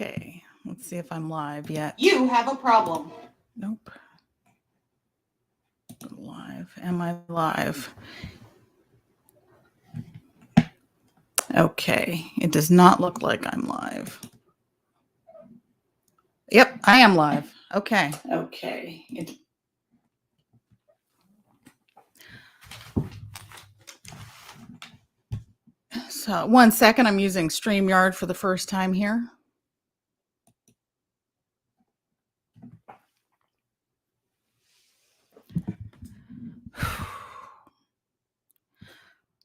Okay, let's see if I'm live yet. You have a problem. Nope. Live. Am I live? Okay, it does not look like I'm live. Yep, I am live. Okay. So 1 second, I'm using StreamYard for the first time here.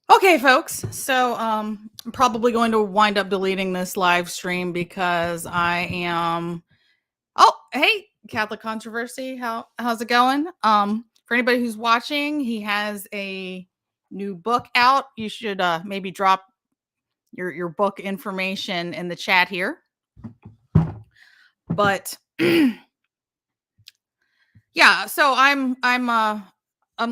Okay, folks. So I'm probably going to wind up deleting this live stream because I am. Oh, hey, Catholic Controversy. How's it going? For anybody who's watching, he has a new book out. You should maybe drop your book information in the chat here. But yeah, so I'm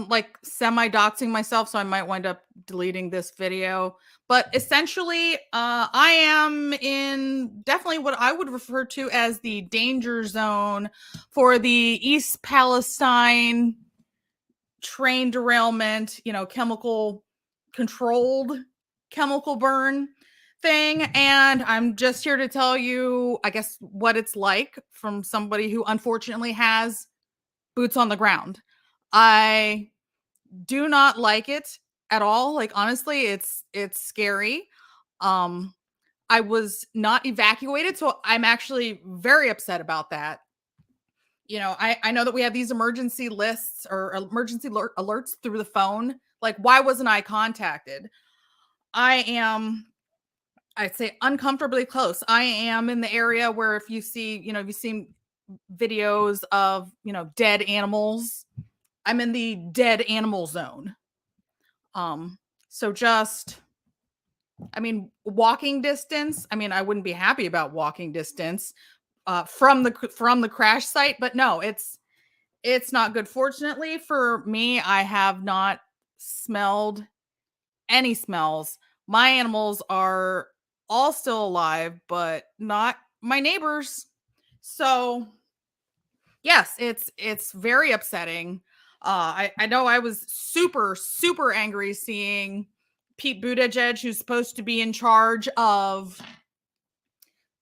like semi-doxing myself, so I might wind up deleting this video. But essentially, I am in definitely what I would refer to as the danger zone for the East Palestine train derailment, controlled chemical burn thing. And I'm just here to tell you, I guess, what it's like from somebody who unfortunately has boots on the ground. I do not like it at all. Like, honestly, it's scary. I was not evacuated, so I'm actually very upset about that. I know that we have these emergency lists or emergency alerts through the phone. Like, why wasn't I contacted? I'd say uncomfortably close. I am in the area where if you've seen videos of, dead animals, I'm in the dead animal zone. So just, walking distance. I wouldn't be happy about walking distance from the crash site, but no, it's not good. Fortunately for me, I have not smelled any smells. My animals are all still alive, but not my neighbors. So yes, it's very upsetting. I know I was super, super angry seeing Pete Buttigieg, who's supposed to be in charge of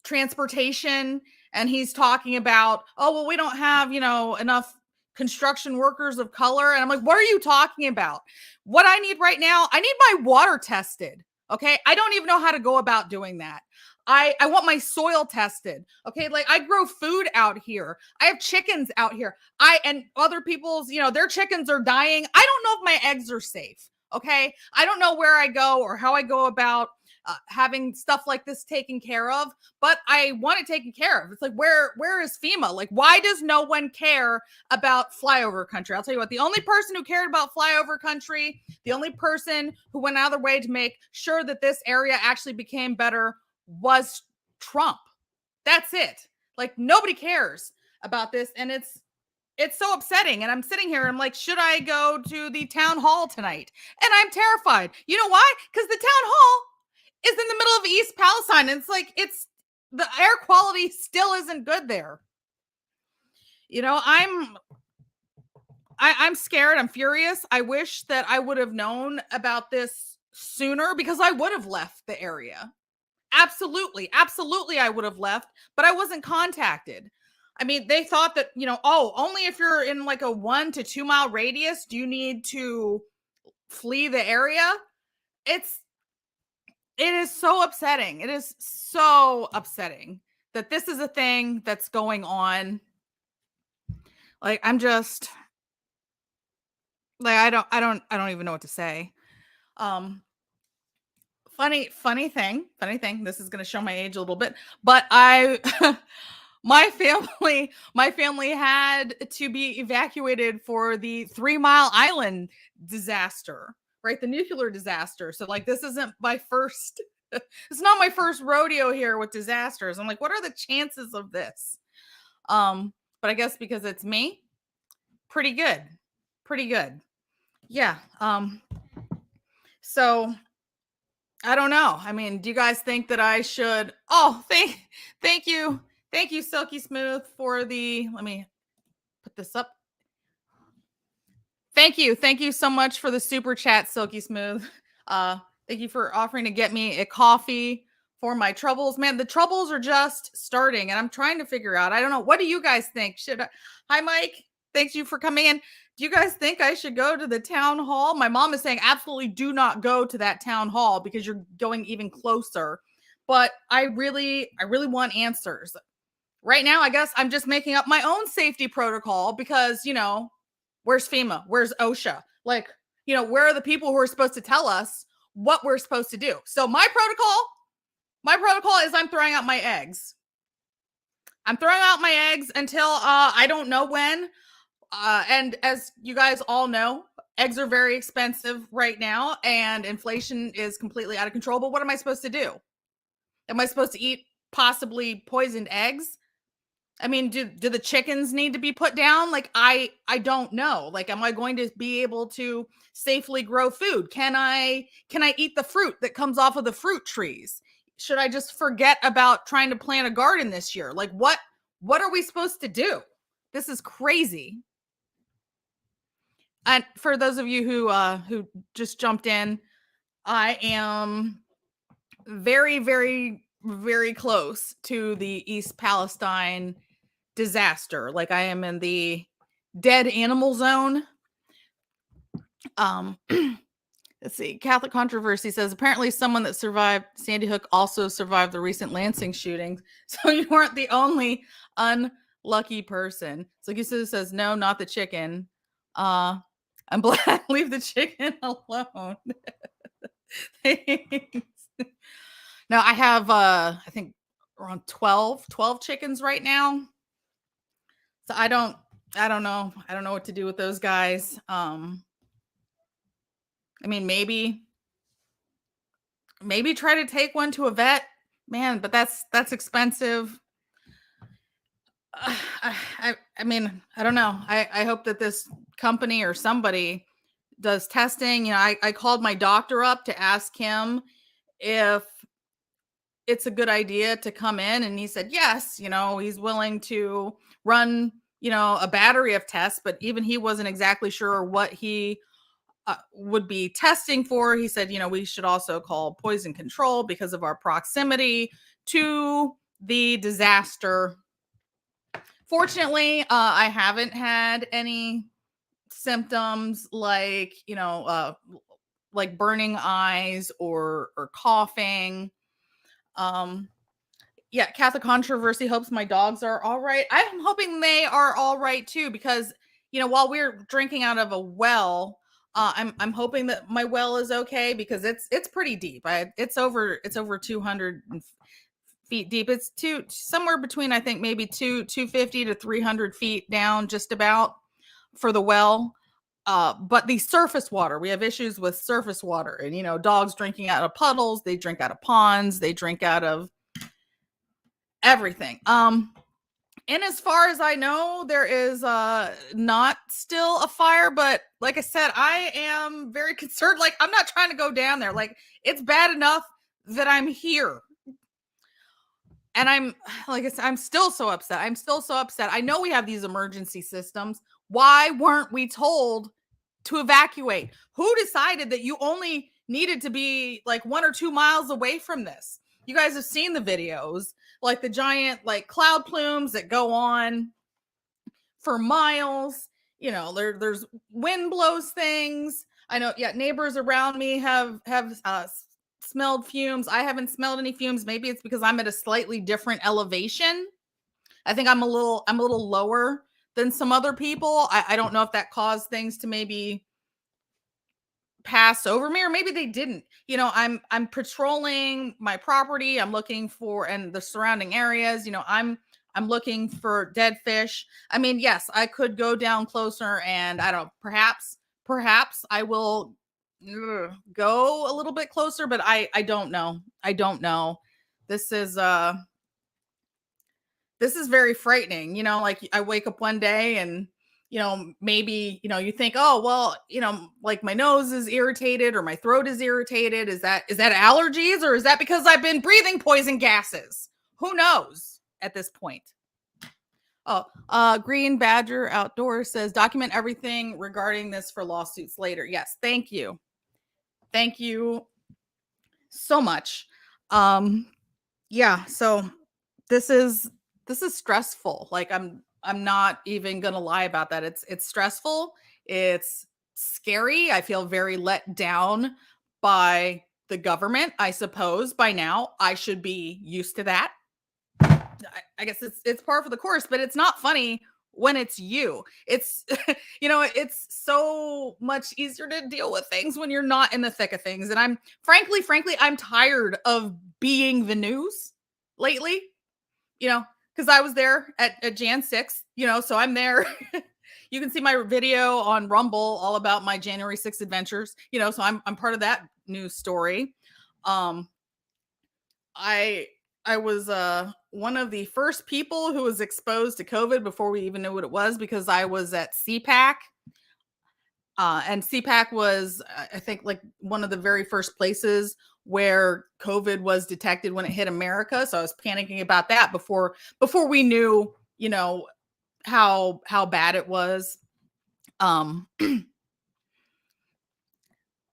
transportation, and he's talking about, oh, well, we don't have, enough construction workers of color. And I'm like, what are you talking about? What I need right now, I need my water tested. Okay. I don't even know how to go about doing that. I want my soil tested. Okay. Like, I grow food out here. I have chickens out here. And other people's, their chickens are dying. I don't know if my eggs are safe. Okay. I don't know where I go or how I go about having stuff like this taken care of, but I want it taken care of. It's like, where is FEMA? Like, why does no one care about flyover country? I'll tell you what, the only person who cared about flyover country, the only person who went out of their way to make sure that this area actually became better was Trump. That's it. Like, nobody cares about this. And it's so upsetting. And I'm sitting here and I'm like, should I go to the town hall tonight? And I'm terrified. You know why? Because the town hall is in the middle of East Palestine. And it's like, the air quality still isn't good there. I'm scared. I'm furious. I wish that I would have known about this sooner, because I would have left the area. Absolutely. Absolutely. I would have left, but I wasn't contacted. They thought that, only if you're in like a 1 to 2 mile radius, do you need to flee the area? It is so upsetting. It is so upsetting that this is a thing that's going on. Like, I'm just like, I don't even know what to say. Funny thing. This is going to show my age a little bit, but my family had to be evacuated for the 3 Mile Island disaster, right? The nuclear disaster. So, like, this isn't my first, it's not my first rodeo here with disasters. I'm like, what are the chances of this? But I guess because it's me, pretty good. Yeah. So I don't know. I mean, do you guys think that I should? Oh, thank you. Thank you, Silky Smooth, for the, let me put this up. Thank you. Thank you so much for the super chat, Silky Smooth. Thank you for offering to get me a coffee for my troubles. Man, the troubles are just starting and I'm trying to figure out. I don't know. What do you guys think? Hi, Mike. Thanks you for coming in. Do you guys think I should go to the town hall? My mom is saying absolutely do not go to that town hall because you're going even closer. But I really want answers. Right now, I guess I'm just making up my own safety protocol because, where's FEMA? Where's OSHA? Like, where are the people who are supposed to tell us what we're supposed to do? So my protocol is I'm throwing out my eggs. I'm throwing out my eggs until I don't know when. And as you guys all know, eggs are very expensive right now and inflation is completely out of control. But what am I supposed to do? Am I supposed to eat possibly poisoned eggs? I mean, do the chickens need to be put down? Like, I don't know. Like, am I going to be able to safely grow food? Can I eat the fruit that comes off of the fruit trees? Should I just forget about trying to plant a garden this year? Like, what are we supposed to do? This is crazy. And for those of you who just jumped in, I am very, very, very close to the East Palestine disaster. Like, I am in the dead animal zone. Let's see. Catholic Controversy says apparently someone that survived Sandy Hook also survived the recent Lansing shootings. So you weren't the only unlucky person. So Giselle says no, not the chicken. I'm black. Leave the chicken alone. Thanks. Now I have I think around 12 chickens right now. So I don't know. I don't know what to do with those guys. I mean, maybe try to take one to a vet, man, but that's expensive. I mean, I don't know. I hope that this company or somebody does testing. I called my doctor up to ask him if it's a good idea to come in, and he said yes. He's willing to run a battery of tests, but even he wasn't exactly sure what he would be testing for. He said, we should also call poison control because of our proximity to the disaster. Fortunately, I haven't had any symptoms like, like burning eyes or coughing. Yeah, Catholic Controversy hopes my dogs are all right. I'm hoping they are all right too, because while we're drinking out of a well, I'm hoping that my well is okay because it's pretty deep. It's over 200 feet deep. It's somewhere between I think maybe 250 to 300 feet down, just about, for the well. But the surface water, we have issues with surface water, and dogs drinking out of puddles, they drink out of ponds, they drink out of everything. And as far as I know, there is not still a fire, but like I said, I am very concerned. Like, I'm not trying to go down there. Like, it's bad enough that I'm here. And I'm, like I said, I'm still so upset. I know we have these emergency systems. Why weren't we told to evacuate? Who decided that you only needed to be like 1 or 2 miles away from this? You guys have seen the videos, like the giant like cloud plumes that go on for miles. There's wind blows things. I know, yeah, neighbors around me have smelled fumes. I haven't smelled any fumes. Maybe it's because I'm at a slightly different elevation. I think I'm a little lower than some other people. I don't know if that caused things to maybe pass over me, or maybe they didn't. I'm patrolling my property. I'm looking for, and the surrounding areas, I'm looking for dead fish. I mean, yes, I could go down closer and I don't know, perhaps I will go a little bit closer, but I don't know. This is very frightening. Like, I wake up one day and maybe, you think, oh, well, like my nose is irritated or my throat is irritated. Is that allergies, or is that because I've been breathing poison gases? Who knows at this point? Oh, Green Badger Outdoors says document everything regarding this for lawsuits later. Yes, thank you. Thank you so much. Yeah, so this is stressful. Like I'm not even going to lie about that. It's stressful. It's scary. I feel very let down by the government. I suppose by now I should be used to that. I guess it's par for the course, but it's not funny when it's you. It's it's so much easier to deal with things when you're not in the thick of things. And I'm frankly, I'm tired of being the news lately, because I was there at Jan 6th, so I'm there. You can see my video on Rumble all about my January 6th adventures, so I'm part of that news story. I was one of the first people who was exposed to COVID before we even knew what it was, because I was at CPAC. And CPAC was, I think, like one of the very first places where COVID was detected when it hit America. So I was panicking about that before we knew, how bad it was.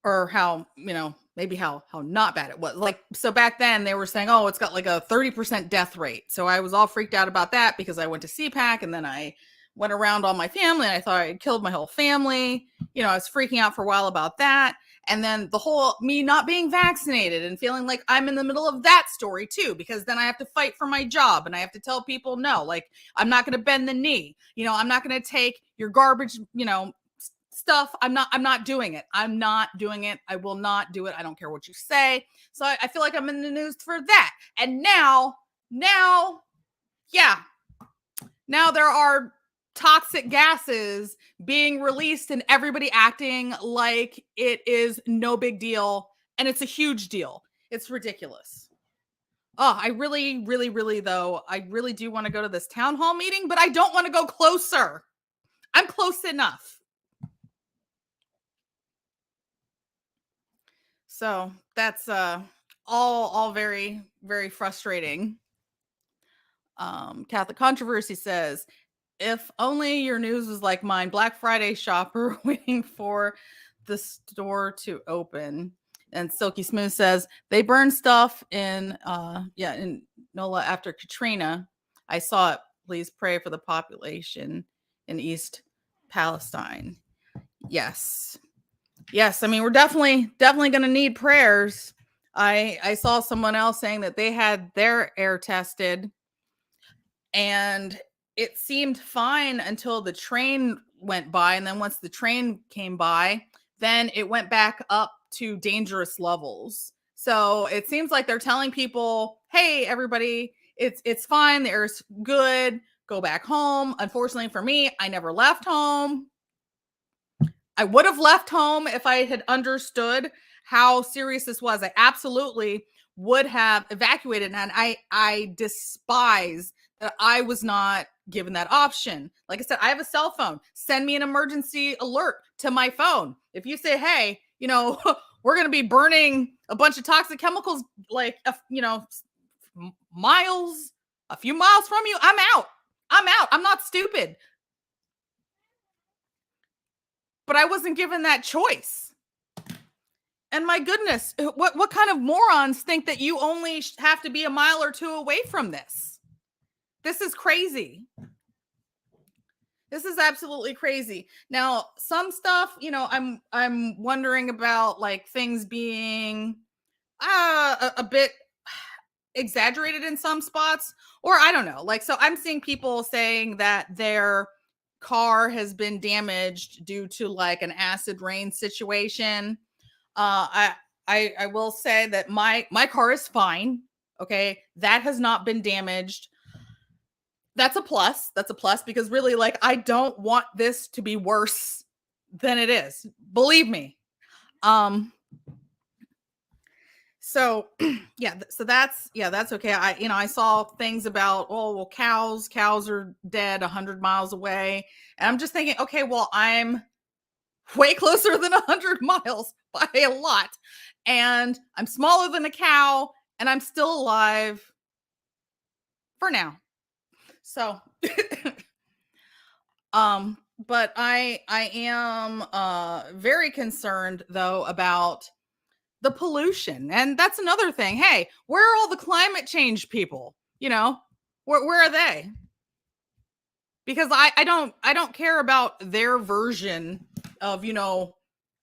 Or how, maybe how not bad it was. Like, so back then they were saying, oh, it's got like a 30% death rate. So I was all freaked out about that because I went to CPAC, and then I went around all my family and I thought I had killed my whole family. I was freaking out for a while about that. And then the whole me not being vaccinated and feeling like I'm in the middle of that story too, because then I have to fight for my job and I have to tell people, no, like, I'm not going to bend the knee. I'm not going to take your garbage, stuff. I'm not doing it. I'm not doing it. I will not do it. I don't care what you say. So I feel like I'm in the news for that. And now, yeah, now there are toxic gases being released and everybody acting like it is no big deal. And it's a huge deal. It's ridiculous. Oh, I really, really, really, though, I really do want to go to this town hall meeting, but I don't want to go closer. I'm close enough. So that's all very, very frustrating. Catholic Controversy says, if only your news was like mine, Black Friday shopper waiting for the store to open. And Silky Smooth says, they burned stuff in NOLA after Katrina. I saw it. Please pray for the population in East Palestine. Yes. I mean, we're definitely going to need prayers. I saw someone else saying that they had their air tested and it seemed fine until the train went by. And then once the train came by, then it went back up to dangerous levels. So it seems like they're telling people, hey, everybody, it's fine. The air's good. Go back home. Unfortunately for me, I never left home. I would have left home if I had understood how serious this was. I absolutely would have evacuated. And I despise that I was not given that option. Like I said, I have a cell phone. Send me an emergency alert to my phone. If you say, hey, we're going to be burning a bunch of toxic chemicals, like, a few miles from you, I'm out. I'm not stupid. But I wasn't given that choice. And my goodness, what kind of morons think that you only have to be a mile or two away from this? This is crazy. This is absolutely crazy. Now, some stuff, I'm wondering about, like, things being a bit exaggerated in some spots, or I don't know. Like, so I'm seeing people saying that their car has been damaged due to like an acid rain situation. I will say that my car is fine. Okay, that has not been damaged. That's a plus. Because really, like, I don't want this to be worse than it is. Believe me. So yeah, that's okay. I saw things about, oh well, cows are dead 100 miles away, and I'm just thinking, okay, well, I'm way closer than 100 miles by a lot, and I'm smaller than a cow, and I'm still alive for now. So but I am very concerned though about the pollution. And that's another thing. Hey, where are all the climate change people? Where are they? Because I don't care about their version of, oh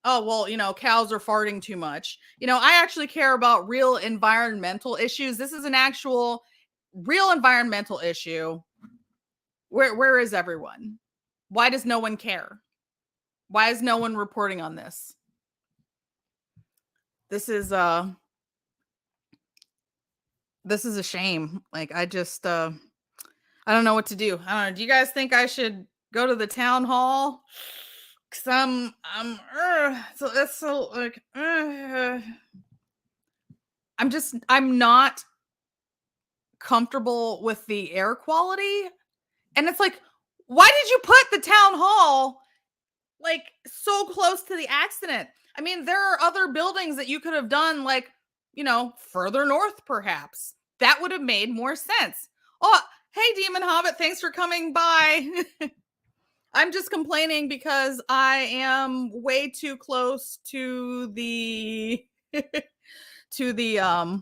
well, cows are farting too much. I actually care about real environmental issues. This is an actual real environmental issue. Where is everyone? Why does no one care? Why is no one reporting on this? This is a shame. Like, I just I don't know what to do. I don't know. Do you guys think I should go to the town hall? Cause so that's so like I'm not comfortable with the air quality. And it's like, why did you put the town hall like so close to the accident? I mean, there are other buildings that you could have done, like, further north, perhaps. That would have made more sense. Oh, hey, Demon Hobbit, thanks for coming by. I'm just complaining because I am way too close to the to the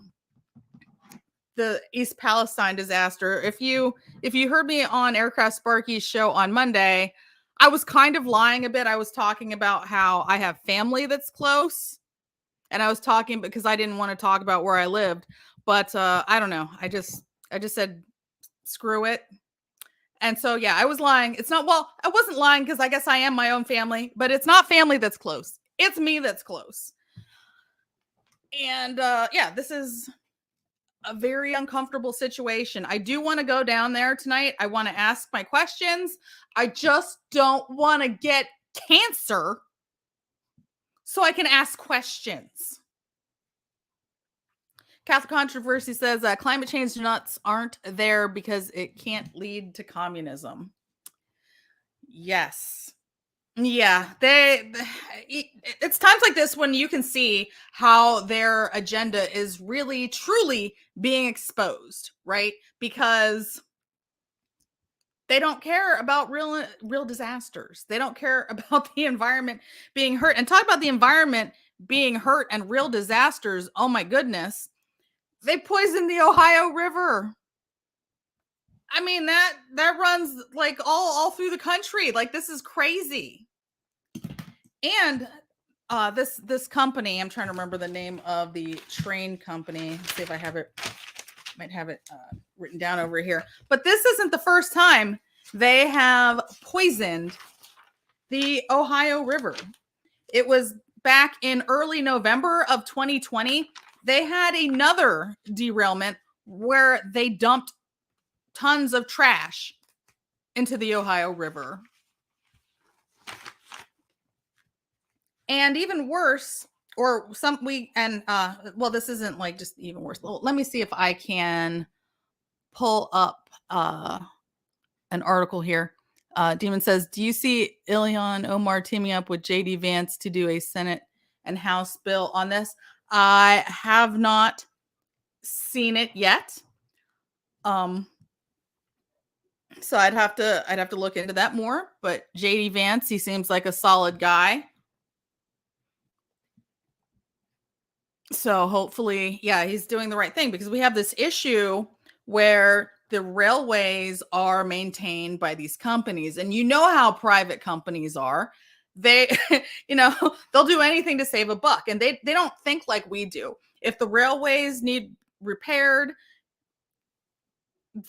East Palestine disaster. If you heard me on Aircraft Sparky's show on Monday, I was kind of lying a bit. I was talking about how I have family that's close, and I was talking because I didn't want to talk about where I lived. But I don't know. I just said screw it. And so yeah, I was lying. It's not, well, I wasn't lying because I guess I am my own family, but it's not family that's close. It's me that's close. And yeah, this is a very uncomfortable situation. I do want to go down there tonight. I want to ask my questions. I just don't want to get cancer so I can ask questions. Catholic Controversy says climate change nuts aren't there because it can't lead to communism. Yes. Yeah, it's times like this when you can see how their agenda is really truly being exposed, right? Because they don't care about real disasters. They don't care about the environment being hurt. And talk about the environment being hurt and real disasters. Oh my goodness. They poisoned the Ohio River. I mean, that runs like all through the country. Like, this is crazy. And this company, I'm trying to remember the name of the train company. Let's see if I have it. Might have it written down over here. But this isn't the first time they have poisoned the Ohio River. It was back in early November of 2020. They had another derailment where they dumped tons of trash into the Ohio River. And even worse, or this isn't like just even worse. Let me see if I can pull up an article here. Demon says, do you see Ilhan Omar teaming up with JD Vance to do a Senate and House bill on this? I have not seen it yet. So I'd have to look into that more, but JD Vance, he seems like a solid guy. So hopefully, yeah, he's doing the right thing, because we have this issue where the railways are maintained by these companies, and you know how private companies are. They, they'll do anything to save a buck, and they don't think like we do. If the railways need repaired,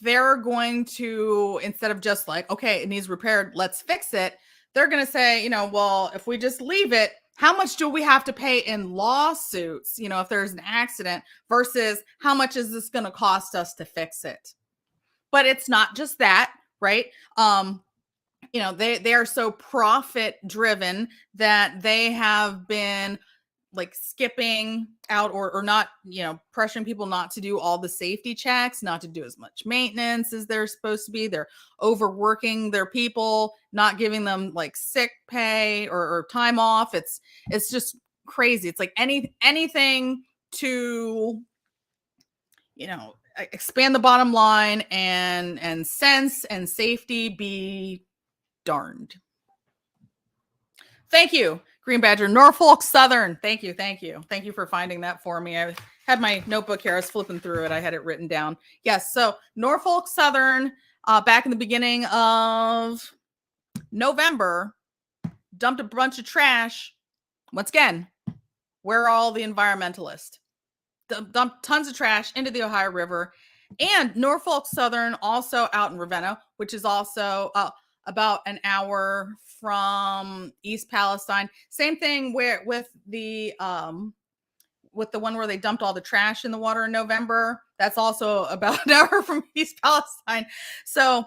they're going to, instead of just like, okay, it needs repaired, let's fix it, they're going to say, well, if we just leave it, how much do we have to pay in lawsuits, if there's an accident, versus how much is this going to cost us to fix it? But it's not just that, right? They are so profit driven that they have been like skipping out or not, pressuring people not to do all the safety checks, not to do as much maintenance as they're supposed to be. They're overworking their people, not giving them like sick pay or time off. It's just crazy. It's like anything to, expand the bottom line and sense and safety be darned. Thank you, Green Badger. Norfolk Southern. Thank you. Thank you for finding that for me. I had my notebook here. I was flipping through it. I had it written down. Yes. So Norfolk Southern, back in the beginning of November, dumped a bunch of trash. Once again, where are all the environmentalists? Dumped tons of trash into the Ohio River. And Norfolk Southern, also out in Ravenna, which is also about an hour from East Palestine. Same thing with the one where they dumped all the trash in the water in November. That's also about an hour from East Palestine. So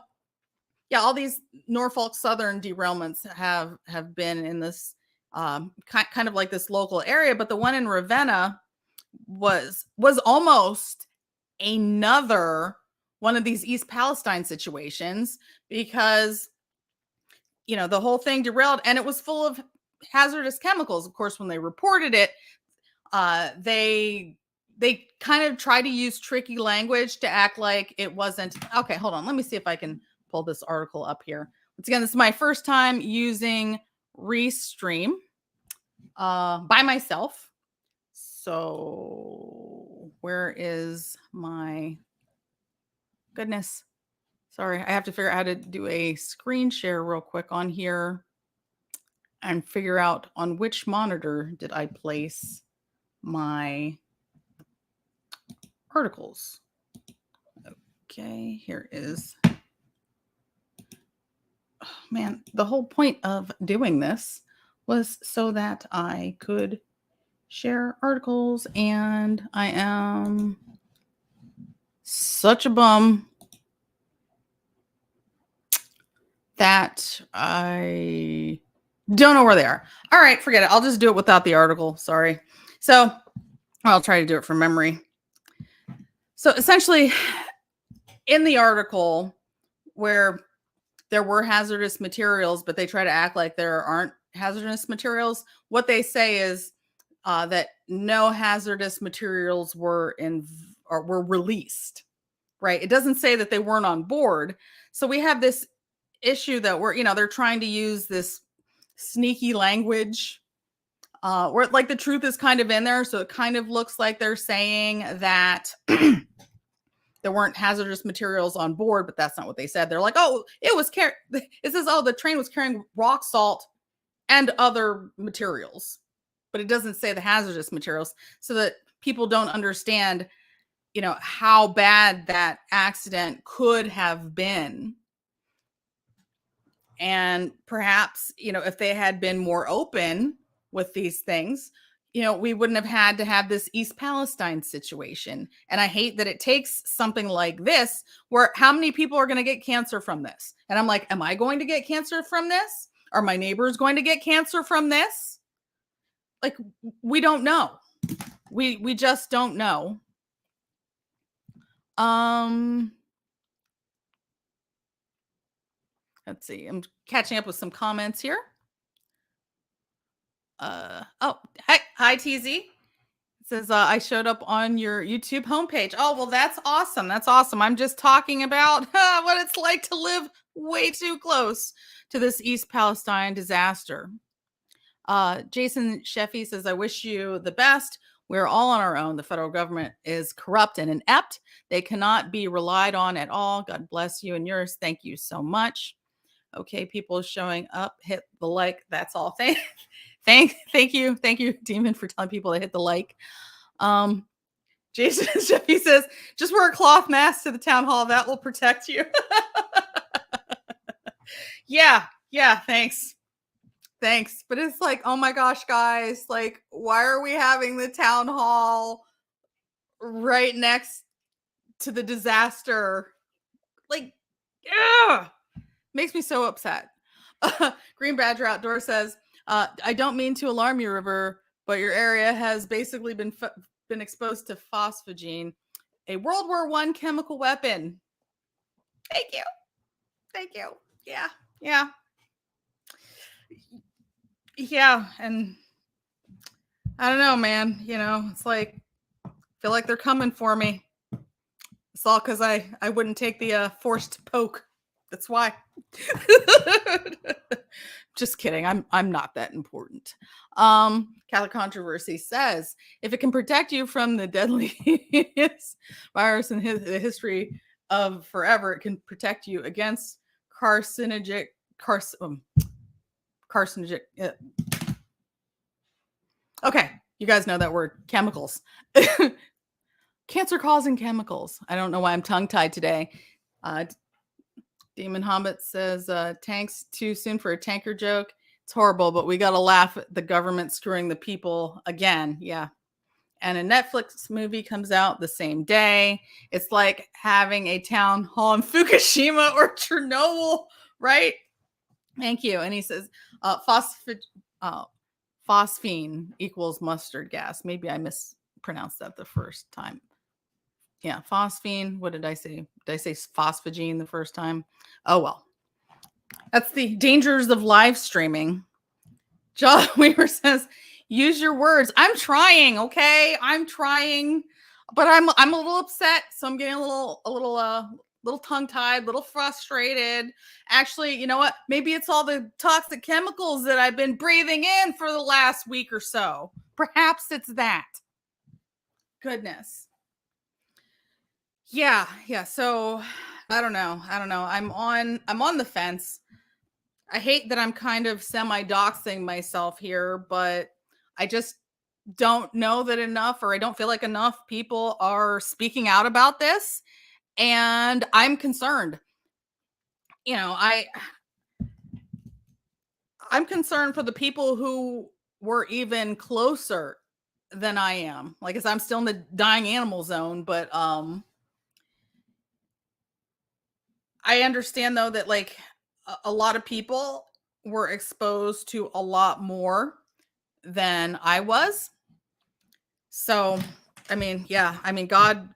yeah, all these Norfolk Southern derailments have been in this kind of like this local area, but the one in Ravenna was almost another one of these East Palestine situations, because the whole thing derailed and it was full of hazardous chemicals. Of course, when they reported it, they kind of try to use tricky language to act like it wasn't. Okay, hold on. Let me see if I can pull this article up here. Once again, this is my first time using Restream by myself. So where is my goodness? Sorry, I have to figure out how to do a screen share real quick on here and figure out on which monitor did I place my articles. Okay, here is. Oh, man, the whole point of doing this was so that I could share articles, and I am such a bum that I don't know where they are. All right, forget it. I'll just do it without the article. Sorry. So I'll try to do it from memory. So essentially, in the article where there were hazardous materials, but they try to act like there aren't hazardous materials, what they say is that no hazardous materials were released, right? It doesn't say that they weren't on board. So we have this issue that they're trying to use this sneaky language where like the truth is kind of in there. So it kind of looks like they're saying that there weren't hazardous materials on board, but that's not what they said. They're like, oh, it says, oh, the train was carrying rock salt and other materials, but it doesn't say the hazardous materials, so that people don't understand, how bad that accident could have been. And perhaps, if they had been more open with these things, we wouldn't have had to have this East Palestine situation. And I hate that it takes something like this, where how many people are going to get cancer from this? And I'm like, am I going to get cancer from this? Are my neighbors going to get cancer from this? Like, we don't know. We just don't know. Let's see. I'm catching up with some comments here. Hi TZ. It says I showed up on your YouTube homepage. Oh, well, that's awesome. That's awesome. I'm just talking about what it's like to live way too close to this East Palestine disaster. Jason Sheffy says, I wish you the best. We're all on our own. The federal government is corrupt and inept. They cannot be relied on at all. God bless you and yours. Thank you so much. Okay, people showing up, hit the like. That's all. Thank you, Demon, for telling people to hit the like. Jason Sheffy says, just wear a cloth mask to the town hall. That will protect you. Yeah, thanks. But it's like, oh my gosh, guys, like, why are we having the town hall right next to the disaster? Like, yeah, makes me so upset. Green Badger Outdoor says, I don't mean to alarm you, River, but your area has basically been exposed to phosphogene, a World War I chemical weapon. Thank you. Thank you. Yeah. Yeah. Yeah. And I don't know, man. You know, it's like, I feel like they're coming for me. It's all because I wouldn't take the forced poke. That's why. Just kidding. I'm not that important. Catholic Controversy says if it can protect you from the deadliest virus in the history of forever, it can protect you against carcinogenic. Okay, you guys know that word, chemicals. Cancer-causing chemicals. I don't know why I'm tongue-tied today. Demon Hobbit says, tanks too soon for a tanker joke. It's horrible, but we got to laugh at the government screwing the people again. Yeah. And a Netflix movie comes out the same day. It's like having a town hall in Fukushima or Chernobyl, right? Thank you. And he says, phosphine equals mustard gas. Maybe I mispronounced that the first time. Yeah, phosphine. What did I say? Did I say phosphogene the first time? Oh, well. That's the dangers of live streaming. John Weaver says, use your words. I'm trying, okay? I'm trying. But I'm a little upset, so I'm getting a little tongue-tied, a little frustrated. Actually, you know what? Maybe it's all the toxic chemicals that I've been breathing in for the last week or so. Perhaps it's that. Goodness. Yeah. So I don't know. I'm on the fence. I hate that I'm kind of semi-doxing myself here, but I just don't know that enough, or I don't feel like enough people are speaking out about this, and I'm concerned. You know, I'm concerned for the people who were even closer than I am. Like, as I'm still in the dying animal zone, but I understand though that like a lot of people were exposed to a lot more than I was. So, I mean, yeah, I mean, God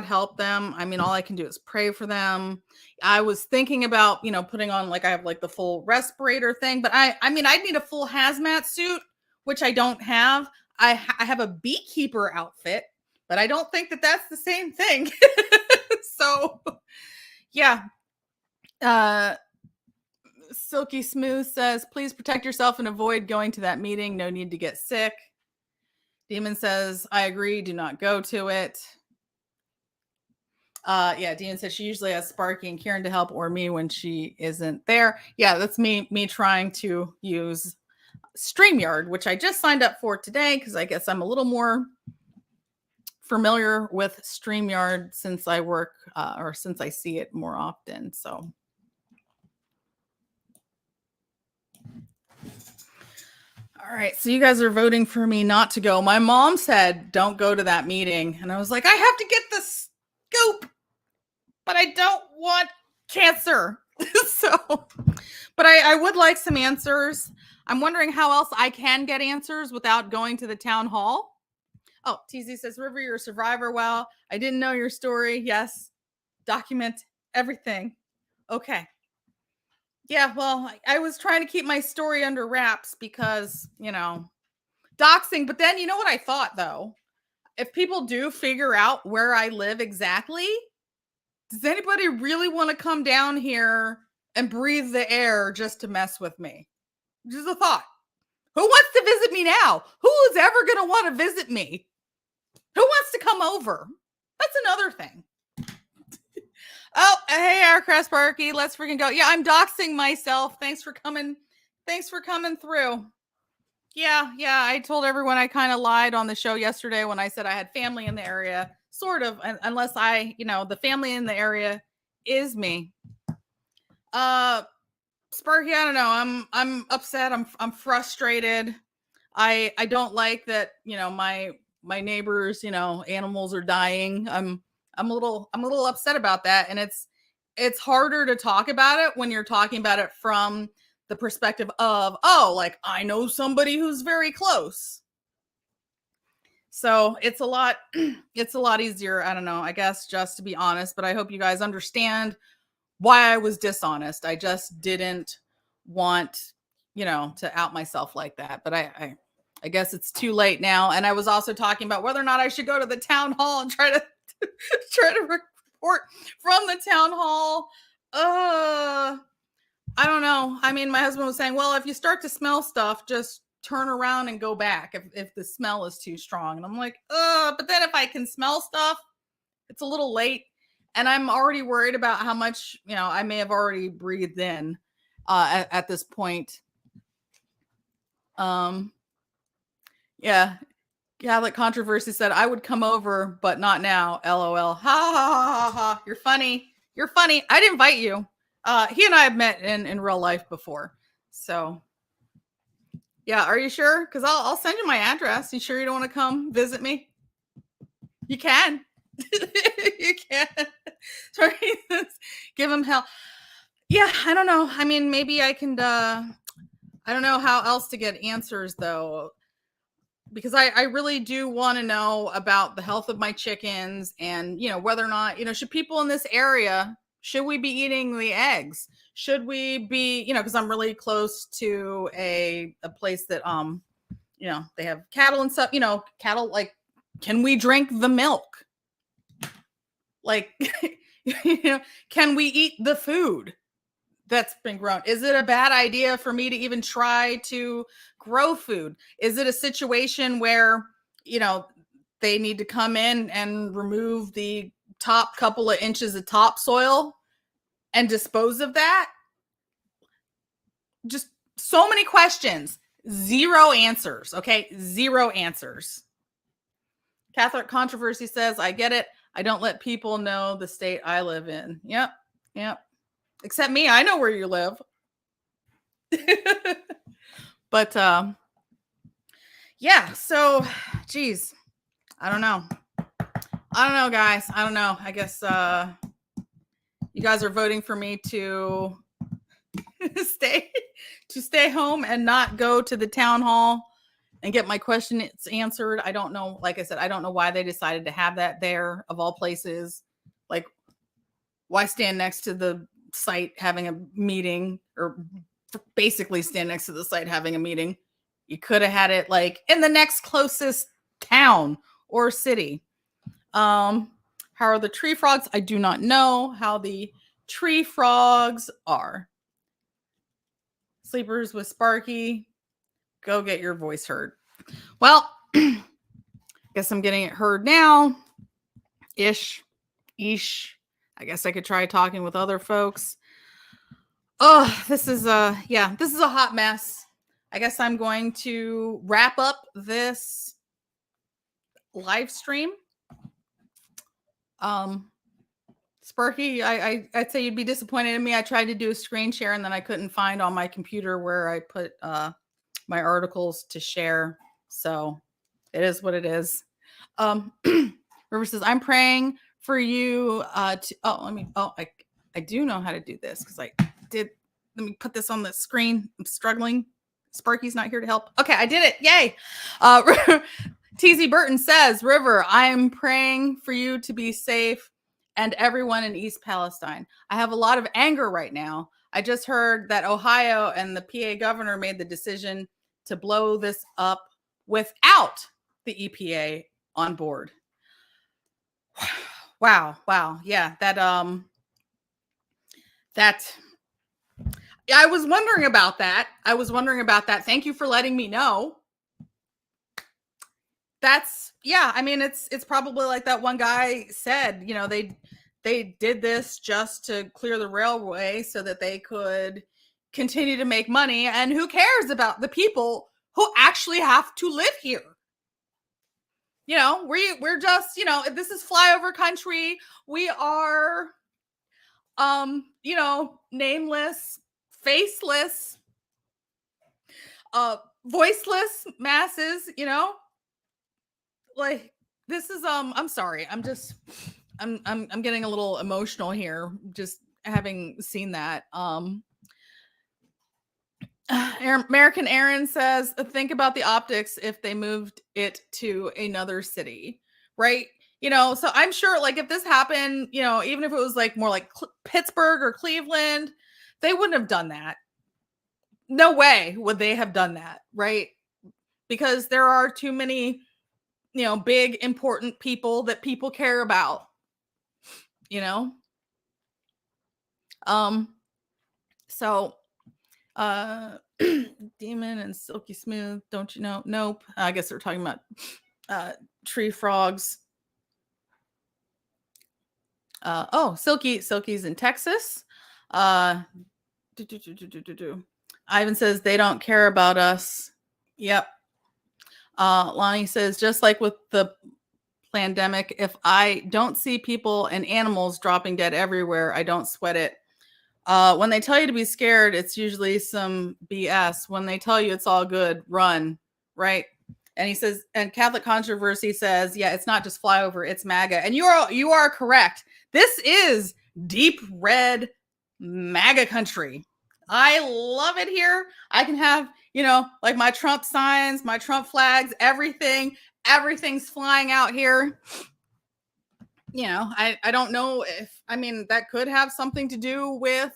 help them. I mean, all I can do is pray for them. I was thinking about, you know, putting on like, I have like the full respirator thing, but I mean, I'd need a full hazmat suit, which I don't have. I have a beekeeper outfit, but I don't think that that's the same thing. So, yeah. Silky Smooth says, please protect yourself and avoid going to that meeting. No need to get sick. Demon says, I agree. Do not go to it. Yeah, Demon says she usually has Sparky and Kieran to help, or me when she isn't there. Yeah, that's me trying to use StreamYard, which I just signed up for today because I guess I'm a little more familiar with StreamYard since I work or since I see it more often. So all right, so you guys are voting for me not to go. My mom said, don't go to that meeting. And I was like, I have to get the scoop, but I don't want cancer. So, but I would like some answers. I'm wondering how else I can get answers without going to the town hall. Oh, TZ says, River, you're a survivor. Well, I didn't know your story. Yes. Document everything. Okay. Yeah, well, I was trying to keep my story under wraps because, you know, doxing. But then, you know what I thought, though? If people do figure out where I live exactly, does anybody really want to come down here and breathe the air just to mess with me? Just a thought. Who wants to visit me now? Who is ever going to want to visit me? Who wants to come over? That's another thing. Oh, hey, Aircraft Sparky, let's freaking go. Yeah, I'm doxing myself. Thanks for coming through. Yeah, I told everyone I kind of lied on the show yesterday when I said I had family in the area. Sort of, unless I, you know, the family in the area is me. Sparky, I don't know. I'm upset. I'm frustrated. I don't like that, you know, my neighbors, you know, animals are dying. I'm a little upset about that, and it's harder to talk about it when you're talking about it from the perspective of, oh, like I know somebody who's very close. So it's a lot, it's a lot easier. I don't know, I guess just to be honest, but I hope you guys understand why I was dishonest. I just didn't want, to out myself like that. But I guess it's too late now. And I was also talking about whether or not I should go to the town hall and try to try to report from the town hall. I don't know. I mean, my husband was saying, well, if you start to smell stuff, just turn around and go back if the smell is too strong. And I'm like, but then if I can smell stuff, it's a little late. And I'm already worried about how much, I may have already breathed in at this point. Yeah. Catholic Controversy said, I would come over, but not now. LOL. Ha ha ha ha ha. You're funny. You're funny. I'd invite you. He and I have met in real life before. So yeah, are you sure? Because I'll send you my address. You sure you don't want to come visit me? You can. You can. Sorry. Give him hell. Yeah, I don't know. I mean, maybe I can I don't know how else to get answers though. Because I really do want to know about the health of my chickens and, whether or not, should people in this area, should we be eating the eggs? Should we be, because I'm really close to a place that, they have cattle and stuff, cattle, like, can we drink the milk? Like, can we eat the food that's been grown? Is it a bad idea for me to even try to grow food? Is it a situation where, they need to come in and remove the top couple of inches of topsoil and dispose of that? Just so many questions, zero answers. Okay. Zero answers. Catholic Controversy says, I get it. I don't let people know the state I live in. Yep. Yep. Except me, I know where you live. But yeah, so geez, I don't know, guys. I don't know. I guess you guys are voting for me to stay home and not go to the town hall and get my questions answered. I don't know. Like I said, I don't know why they decided to have that there of all places. Like, why stand next to the site having a meeting, or basically stand next to the site having a meeting? You could have had it like in the next closest town or city. How are the tree frogs? I do not know how the tree frogs are. Sleepers with Sparky, go get your voice heard. Well, guess I'm getting it heard now. Ish. I guess I could try talking with other folks. Oh, this is a hot mess. I guess I'm going to wrap up this live stream. Sparky, I'd say you'd be disappointed in me. I tried to do a screen share and then I couldn't find on my computer where I put my articles to share. So it is what it is. River says, I'm praying for you I do know how to do this because I did. Let me put this on the screen. I'm struggling. Sparky's not here to help. Okay, I did it. Yay. TZ Burton says, River, I am praying for you to be safe and everyone in East Palestine. I have a lot of anger right now. I just heard that Ohio and the PA governor made the decision to blow this up without the EPA on board. Wow. Yeah, that I was wondering about that. Thank you for letting me know. That's, yeah, I mean, it's probably like that one guy said, they did this just to clear the railway so that they could continue to make money. And who cares about the people who actually have to live here? We're just, this is flyover country. We are, nameless, faceless, voiceless masses, like this is, I'm sorry. I'm getting a little emotional here, just having seen that. American Aaron says, think about the optics if they moved it to another city, right? So I'm sure, like, if this happened, even if it was like more like Pittsburgh or Cleveland, they wouldn't have done that. No way would they have done that, right? Because there are too many, big, important people that people care about, you know? So, Demon and Silky Smooth, don't you know? Nope. I guess they're talking about tree frogs. Silky's in Texas. Ivan says they don't care about us. Yep. Lonnie says, just like with the pandemic, if I don't see people and animals dropping dead everywhere, I don't sweat it. When they tell you to be scared, it's usually some BS. When they tell you it's all good, run, right? And he says, and Catholic Controversy says, yeah, it's not just flyover, it's MAGA. And you are correct. This is deep red MAGA country. I love it here. I can have, like my Trump signs, my Trump flags, everything's flying out here. I don't know that could have something to do with,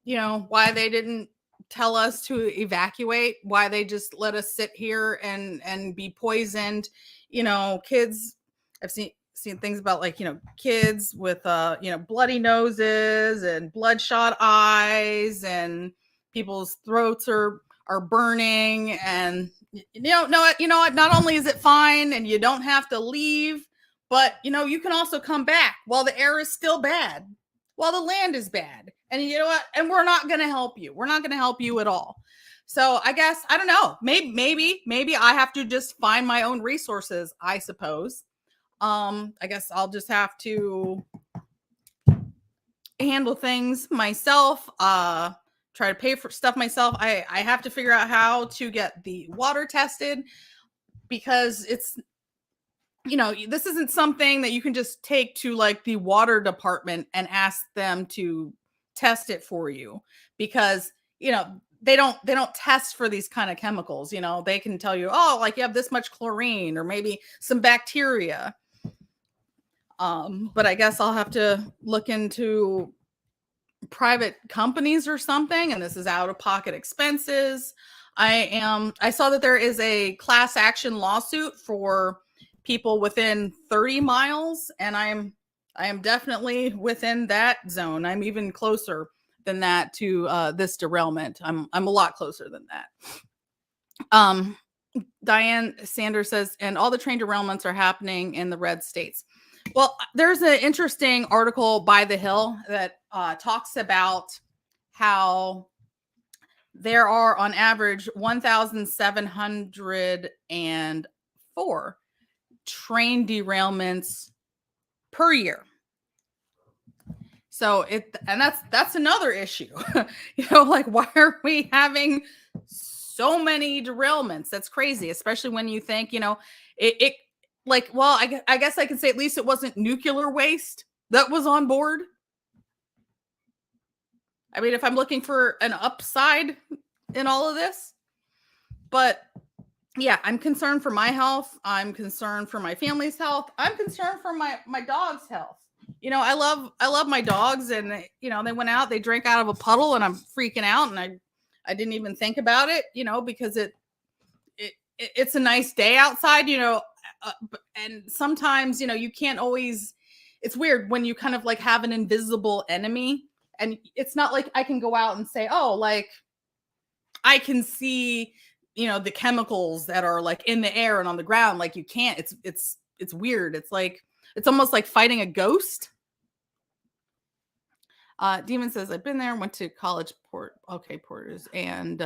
why they didn't tell us to evacuate, why they just let us sit here and be poisoned. Kids, I've seen things about, like, kids with bloody noses and bloodshot eyes, and people's throats are burning. And no, not only is it fine and you don't have to leave, but you can also come back while the air is still bad, while the land is bad. And you know what? And we're not going to help you. We're not going to help you at all. So I guess, I don't know, maybe I have to just find my own resources, I suppose. I guess I'll just have to handle things myself, try to pay for stuff myself. I have to figure out how to get the water tested, because it's, this isn't something that you can just take to, like, the water department and ask them to test it for you, because, they don't test for these kind of chemicals. They can tell you, oh, like, you have this much chlorine or maybe some bacteria. But I guess I'll have to look into private companies or something, and this is out of pocket expenses. I saw that there is a class action lawsuit for people within 30 miles, and I am definitely within that zone. I'm even closer than that to this derailment. I'm a lot closer than that. Diane Sanders says, and all the train derailments are happening in the red states. Well, there's an interesting article by The Hill that talks about how there are on average 1,704 train derailments per year. So that's another issue. Like, why are we having so many derailments? That's crazy, especially when you think, it like, well, I guess I can say at least it wasn't nuclear waste that was on board. I mean, if I'm looking for an upside in all of this. But yeah, I'm concerned for my health. I'm concerned for my family's health. I'm concerned for my dog's health. I love my dogs, and they went out, they drank out of a puddle, and I'm freaking out, and I didn't even think about it, because it's a nice day outside, and sometimes, you can't always, it's weird when you kind of like have an invisible enemy, and it's not like I can go out and say, oh, like, I can see, the chemicals that are, like, in the air and on the ground. Like, you can't. It's weird. It's like, it's almost like fighting a ghost. Demon says, I've been there, went to college, Porters, and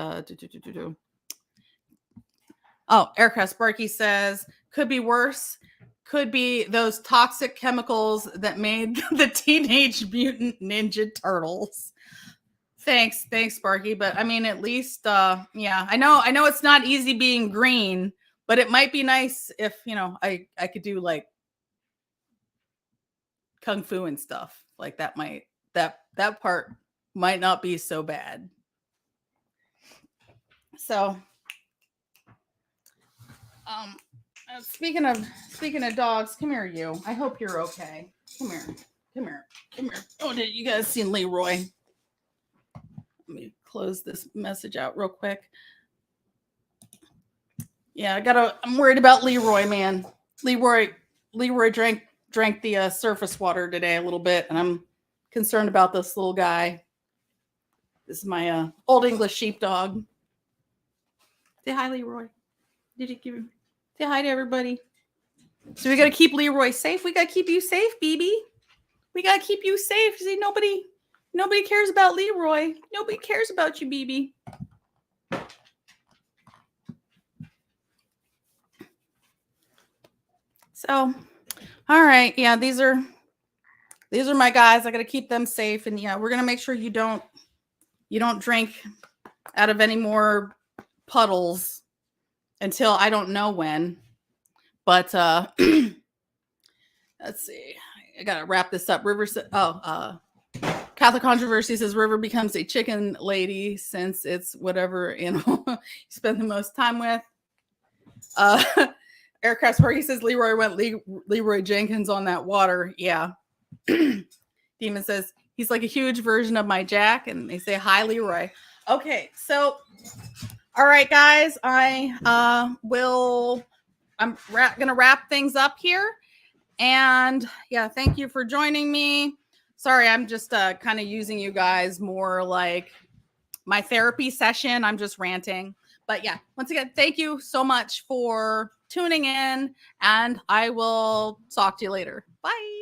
Erica Sparky says, could be worse. Could be those toxic chemicals that made the Teenage Mutant Ninja Turtles. Thanks, Sparky. But I mean, at least, yeah, I know it's not easy being green, but it might be nice if, I could do, like, kung fu and stuff. Like, that part might not be so bad. So, speaking of dogs, come here, you. I hope you're okay. Come here. Oh, did you guys seen Leroy? Let me close this message out real quick. Yeah, I'm worried about Leroy, man. Leroy drank the surface water today a little bit, and I'm concerned about this little guy. This is my old English sheepdog. Say hi, Leroy. Did you give him? Say hi to everybody. So we got to keep Leroy safe. We got to keep you safe, BB. We got to keep you safe. See, nobody cares about Leroy. Nobody cares about you, BB. So, all right. Yeah, these are my guys. I got to keep them safe. And yeah, we're going to make sure you don't drink out of any more puddles until I don't know when. But let's see. I got to wrap this up. Catholic Controversy says River becomes a chicken lady since it's whatever animal you spend the most time with. Aircraft Sparky says Leroy went Leroy Jenkins on that water. Yeah. Demon says he's like a huge version of my Jack, and they say hi, Leroy. Okay, so all right, guys, I'm gonna wrap things up here, and yeah, thank you for joining me. Sorry, I'm just kind of using you guys more like my therapy session. I'm just ranting. But yeah, once again, thank you so much for tuning in, and I will talk to you later. Bye.